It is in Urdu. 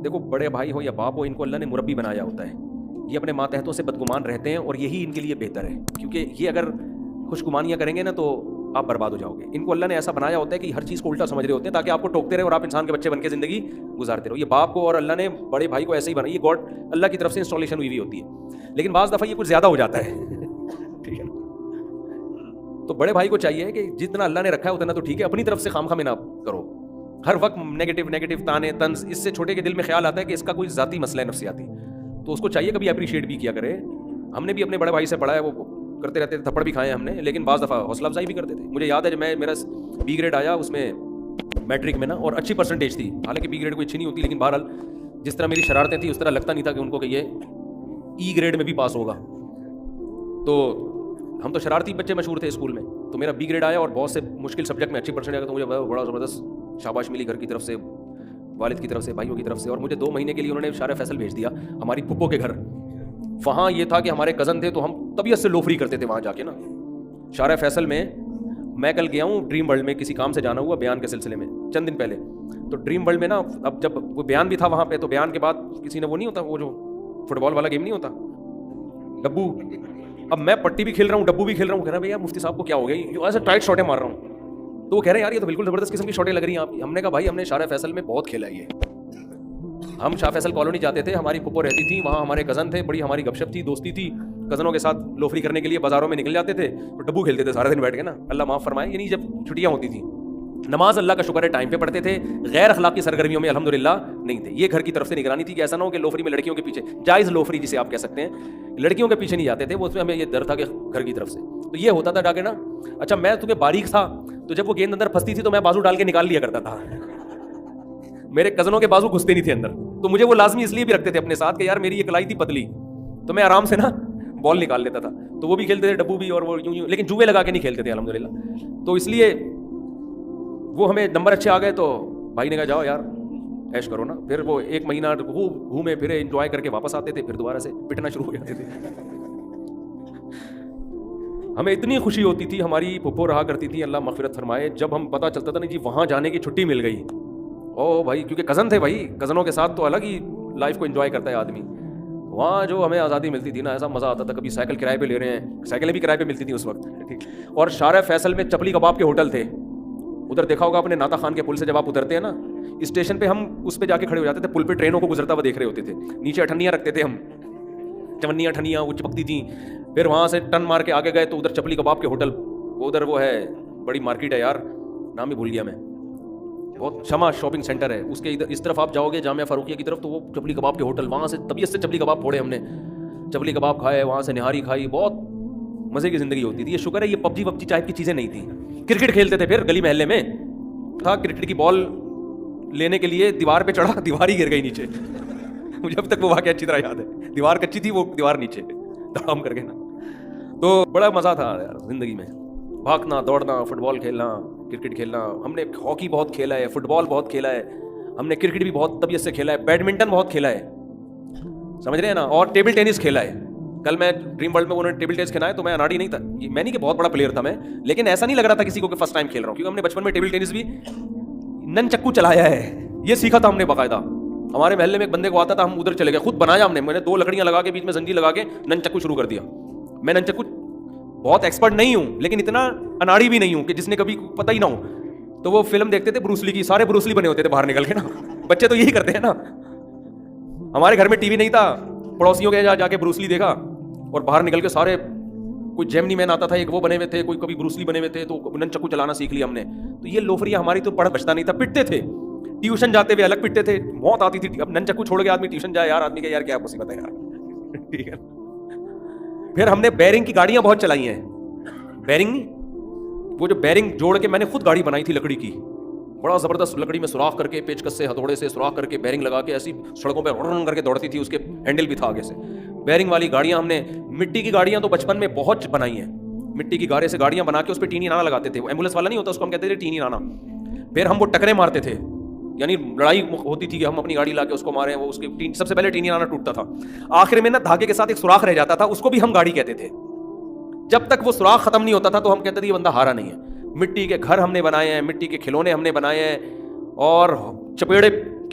دیکھو بڑے بھائی ہو یا باپ ہو, ان کو اللہ نے مربی بنایا ہوتا ہے. یہ اپنے ماتحتوں سے بدگمان رہتے ہیں اور یہی ان کے لیے بہتر ہے, کیونکہ یہ اگر خوشگمانیاں کریں گے نا تو آپ برباد ہو جاؤ گے. ان کو اللہ نے ایسا بنایا ہوتا ہے کہ ہر چیز کو الٹا سمجھ رہے ہوتے ہیں تاکہ آپ کو ٹوکتے رہے اور آپ انسان کے بچے بن کے زندگی گزارتے رہو. یہ باپ کو اور اللہ نے بڑے بھائی کو ایسے ہی بنایا, یہ گاڈ اللہ کی طرف سے انسٹالیشن ہوئی ہوتی ہے. لیکن بعض دفعہ یہ کچھ زیادہ ہو جاتا ہے, ٹھیک ہے. تو بڑے بھائی کو چاہیے کہ جتنا اللہ نے رکھا ہے اتنا تو ٹھیک ہے, اپنی طرف سے خام خواہ نہ کرو. ہر وقت نیگیٹو تانے طنز, اس سے چھوٹے کے دل میں خیال آتا ہے کہ اس کا کوئی ذاتی مسئلہ ہے نفسیاتی, تو اس کو چاہیے کبھی اپریشیٹ بھی کیا کرے. ہم نے بھی اپنے بڑے بھائی سے پڑھا ہے, وہ کرتے رہتے تھے, تھپڑ بھی کھائے ہم نے, لیکن بعض دفعہ حوصلہ افزائی بھی کرتے تھے. مجھے یاد ہے جب میرا بی گریڈ آیا اس میں میٹرک میں نا, اور اچھی پرسنٹیج تھی, حالانکہ بی گریڈ کوئی اچھی نہیں ہوتی, لیکن بہرحال جس طرح میری شرارتیں تھیں اس طرح لگتا نہیں تھا کہ ان کو کہ یہ ای گریڈ میں بھی پاس ہوگا. تو ہم تو شرارتی بچے مشہور تھے اسکول میں, تو میرا بی گریڈ آیا اور بہت سے مشکل سبجیکٹ میں اچھی پرسنٹیج آیا, تو مجھے بڑا زبردست شاباش ملی گھر کی طرف سے, والد کی طرف سے, بھائیوں کی طرف سے. اور مجھے 2 مہینے کے لیے انہوں نے شارع فیصل بھیج دیا ہماری پھپھو کے گھر. وہاں یہ تھا کہ ہمارے کزن تھے تو ہم طبیعت سے لوفری کرتے تھے وہاں جا کے نا. شارع فیصل میں کل گیا ہوں ڈریم ورلڈ میں, کسی کام سے جانا ہوا بیان کے سلسلے میں چند دن پہلے. تو ڈریم ورلڈ میں نا, اب جب وہ بیان بھی تھا وہاں پہ, تو بیان کے بعد کسی نے وہ نہیں ہوتا, وہ جو فٹ بال والا گیم نہیں ہوتا ڈبو, اب میں پٹی بھی کھیل رہا ہوں, ڈبو بھی کھیل رہا ہوں. کہہ رہا بھائی مفتی صاحب کو کیا ہو گیا, ایسے ٹائٹ شاٹیں مار رہا ہوں. تو وہ کہہ رہے ہیں یار یہ تو بالکل زبردست قسم کی شاٹیں لگ رہی ہیں آپ کی. ہم نے کہا بھائی ہم نے شارع فیصل میں بہت کھیلا ہے یہ. ہم شاہ فیصل کالونی جاتے تھے, ہماری پھپھو رہتی تھی وہاں, ہمارے کزن تھے, بڑی ہماری گپ شپ تھی, دوستی تھی. کزنوں کے ساتھ لوفری کرنے کے لیے بازاروں میں نکل جاتے تھے, تو ڈبو کھیلتے تھے سارے دن بیٹھ کے نا, اللہ معاف فرمائے. یعنی جب چھٹیاں ہوتی تھیں, نماز اللہ کا شکر ہے ٹائم پہ پڑھتے تھے, غیر اخلاقی سرگرمیوں میں الحمدللہ نہیں تھے. یہ گھر کی طرف سے نگرانی تھی کہ ایسا نہ ہو کہ لوفری میں لڑکیوں کے پیچھے, جائز لوفری جسے آپ کہہ سکتے ہیں, لڑکیوں کے پیچھے نہیں جاتے تھے. وہ اس میں ہمیں یہ ڈر تھا کہ گھر کی طرف سے. تو یہ ہوتا تھا ڈاکے نا. اچھا میں تمہیں باریک تھا, تو جب وہ گیند اندر پھنستی تھی تو میں بازو ڈال کے نکال لیا کرتا تھا. میرے کزنوں کے بازو گھستے نہیں تھے اندر, تو مجھے وہ لازمی اس لیے بھی رکھتے تھے اپنے ساتھ کہ یار میری یہ کلائی تھی پتلی, تو میں آرام سے نا بال نکال لیتا تھا. تو وہ بھی کھیلتے تھے ڈبو بھی, اور وہ یوں, لیکن جوئے لگا کے نہیں کھیلتے تھے الحمدللہ. تو اس لیے وہ ہمیں نمبر اچھے آ گئے, تو بھائی نے کہا جاؤ یار ایش کرو نا. پھر وہ 1 مہینہ گھومے پھرے, انجوائے کر کے واپس آتے تھے, پھر دوبارہ سے پٹنا شروع ہو جاتے تھے. ہمیں اتنی خوشی ہوتی تھی, ہماری پھپھو رہا کرتی تھی اللہ مغفرت فرمائے, جب ہم پتہ چلتا تھا نہیں جی وہاں جانے کی چھٹی مل گئی. او بھائی, کیونکہ کزن تھے بھائی, کزنوں کے ساتھ تو الگ ہی لائف کو انجوائے کرتا ہے آدمی. وہاں جو ہمیں آزادی ملتی تھی نا, ایسا مزہ آتا تھا. کبھی سائیکل کرائے پہ لے رہے ہیں, سائیکلیں بھی کرائے پہ ملتی تھیں اس وقت, ٹھیک. اور شارع فیصل میں چپلی کباب کے ہوٹل تھے. ادھر دیکھا ہوگا اپنے ناتا خان کے پل سے جب آپ اترتے ہیں نا اسٹیشن پہ, ہم اس پہ جا کے کھڑے ہو جاتے تھے, پل پہ ٹرینوں کو گزرتا ہوا دیکھ رہے ہوتے تھے. نیچے اٹھنیاں رکھتے تھے ہم, چونیاں ٹھنیاں وہ چپکتی تھیں. پھر وہاں سے ٹن مار کے آگے گئے تو ادھر چپلی کباب کے ہوٹل, ادھر وہ ہے بڑی مارکیٹ ہے یار, نام ہی بھول گیا میں, بہت شمع شاپنگ سینٹر ہے اس کے ادھر, اس طرف آپ جاؤ گے جامعہ فاروقیہ کی طرف, تو وہ چپلی کباب کے ہوٹل, وہاں سے طبیعت سے چپلی کباب پھوڑے ہم نے, چپلی کباب کھائے, وہاں سے نہاری کھائی, بہت مزے کی زندگی ہوتی تھی. یہ شکر ہے یہ پب جی ٹائپ کی چیزیں نہیں تھیں. کرکٹ کھیلتے تھے, پھر گلی محلے میں تھا, کرکٹ کی بال لینے کے لیے دیوار پہ چڑھا, دیوار ہی گر گئی نیچے. مجھے اب تک وہ واقعہ اچھی طرح یاد ہے, دیوار کچی تھی, وہ دیوار نیچے دھڑام کر کے نا. تو بڑا مزہ تھا یار زندگی میں, بھاگنا دوڑنا, فٹ بال کھیلنا, کرکٹ کھیلنا. ہم نے ہاکی بہت کھیلا ہے, فٹ بال بہت کھیلا ہے, ہم نے کرکٹ بھی بہت طبیعت سے کھیلا ہے, بیڈمنٹن بہت کھیلا ہے, سمجھ رہے ہیں نا, اور ٹیبل ٹینس کھیلا ہے. کل میں ڈریم ورلڈ میں انہوں نے ٹیبل ٹینس کھیلا ہے, تو میں اناڑی نہیں تھا, میں نہیں کہ بہت بڑا پلیئر تھا میں, لیکن ایسا نہیں لگ رہا تھا کسی کو کہ فرسٹ ٹائم کھیل رہا ہوں, کیونکہ ہم نے بچپن میں ٹیبل ٹینس بھی نن چکو چلایا ہے, یہ سیکھا تھا ہم نے باقاعدہ. ہمارے محلے میں ایک بندے کو آتا تھا, ہم ادھر چلے گئے, خود بنایا ہم نے, میں نے 2 لکڑیاں لگا کے بیچ میں زنجیر لگا کے نن چکو شروع کر دیا. میں نن چکو بہت ایکسپرٹ نہیں ہوں, لیکن اتنا اناڑی بھی نہیں ہوں کہ جس نے کبھی پتہ ہی نہ ہو. تو وہ فلم دیکھتے تھے بروسلی کی, سارے بروسلی بنے ہوتے تھے باہر نکل کے نا, بچے تو یہی کرتے ہیں نا. ہمارے گھر میں ٹی وی نہیں تھا, پڑوسیوں کے جا کے بروسلی دیکھا, اور باہر نکل کے سارے, کوئی جیمنی مین آتا تھا ایک, وہ بنے ہوئے تھے, کوئی کبھی بروسلی بنے ہوئے تھے, تو نن چکو چلانا سیکھ لیا ہم نے. تو یہ لوفریاں ہماری تو پڑھ بچتا نہیں تھا, پٹتے تھے, ٹیوشن جاتے ہوئے الگ پٹتے تھے, موت آتی تھی. اب نن چکو چھوڑ کے آدمی ٹیوشن جائے یار, آدمی کا یار کیا مصیبت ہے یار, ٹھیک ہے. پھر ہم نے بیرنگ کی گاڑیاں بہت چلائی ہیں, بیرنگ نہیں, وہ جو بیرنگ جوڑ کے میں نے خود گاڑی بنائی تھی لکڑی کی, بڑا زبردست, لکڑی میں سوراخ کر کے, پیچکس سے ہتھوڑے سے سوراخ کر کے بیرنگ لگا کے ایسی سڑکوں پہ رن کر کے دوڑتی تھی, اس کے ہینڈل بھی تھا آگے سے. بیرنگ والی گاڑیاں ہم نے, مٹی کی گاڑیاں تو بچپن میں بہت بنائی ہیں, مٹی کی گارے سے گاڑیاں بنا کے اس پہ ٹینی نانا لگاتے تھے, وہ ایمبولینس والا نہیں ہوتا اس کو ہم کہتے تھے ٹینی نانا. پھر ہم وہ ٹکرے مارتے تھے, یعنی لڑائی ہوتی تھی کہ ہم اپنی گاڑی لا کے اس کو ماریں, وہ اس کے سب سے پہلے ٹینی نانا ٹوٹتا تھا, آخر میں نا دھاگے کے ساتھ ایک سوراخ رہ جاتا تھا, اس کو بھی ہم گاڑی کہتے تھے. جب تک وہ سوراخ ختم نہیں ہوتا تھا تو ہم کہتے تھے یہ بندہ ہارا نہیں ہے. مٹی کے گھر ہم نے بنائے ہیں, مٹی کے کھلونے ہم نے بنائے ہیں, اور چپیڑے